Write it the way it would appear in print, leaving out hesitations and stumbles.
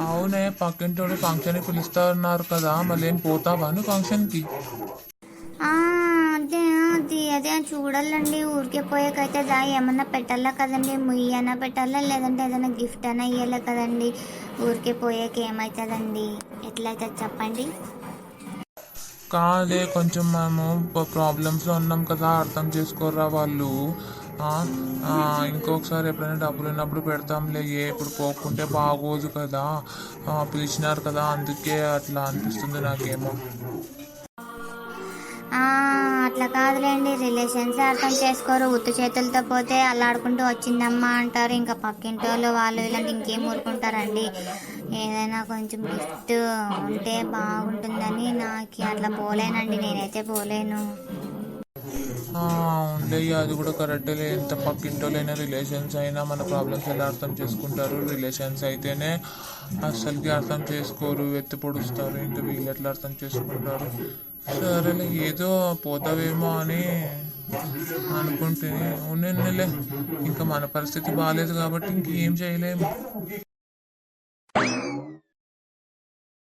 అవునే, పక్కింటోడు ఫంక్షన్కి పిలుస్తా ఉన్నారు కదా, మళ్ళీ ఏం పోతావా నువ్వు ఫంక్షన్కి? ఆ, అదే అది అదే చూడాలండి. ఊరికే పోయాకైతే ఏమన్నా పెట్టాలా కదండి, ముయ్యి అయినా పెట్టాలా, లేదంటే ఏదైనా గిఫ్ట్ అయినా ఇవ్వాలి కదండి. ఊరికే పోయాక ఏమవుతుందండి, ఎట్లయితే చెప్పండి. కాదే, కొంచెం మేము ప్రాబ్లమ్స్లో ఉన్నాం కదా, అర్థం చేసుకోరా వాళ్ళు. ఆ, ఇంకొకసారి ఎప్పుడైనా డబ్బులు ఉన్నప్పుడు పెడతాంలే, ఇప్పుడు పోకుంటే బాగోదు కదా. పిలిచినారు కదా, అందుకే అట్లా అనిపిస్తుంది నాకేమో. అట్లా కాదులేండి, రిలేషన్స్ అర్థం చేసుకోరు. ఉత్తు చేతులతో పోతే అల్లాడుకుంటూ వచ్చిందమ్మా అంటారు. ఇంకా పక్కింటి వాళ్ళు ఇలాంటి ఇంకేం ఊరుకుంటారండి. ఏదైనా కొంచెం గిఫ్ట్ ఉంటే బాగుంటుందని నాకు అట్లా పోలేనండి, నేనైతే పోలేను. ఉండయ్య, అది కూడా కరెక్టేలే. ఎంత పక్కింటోళ్ళైనా రిలేషన్స్ అయినా మన ప్రాబ్లమ్స్ ఎలా అర్థం చేసుకుంటారు? రిలేషన్స్ అయితేనే అస్సలకి అర్థం చేసుకోరు, ఎత్తి పొడుస్తారు. ఇంకా వీళ్ళు ఎట్లా అర్థం చేసుకుంటారు? సరేలే, ఏదో పోతావేమో అని అనుకుంటే ఉన్నిలే. ఇంకా మన పరిస్థితి బాగాలేదు కాబట్టి ఇంకేం చేయలేము.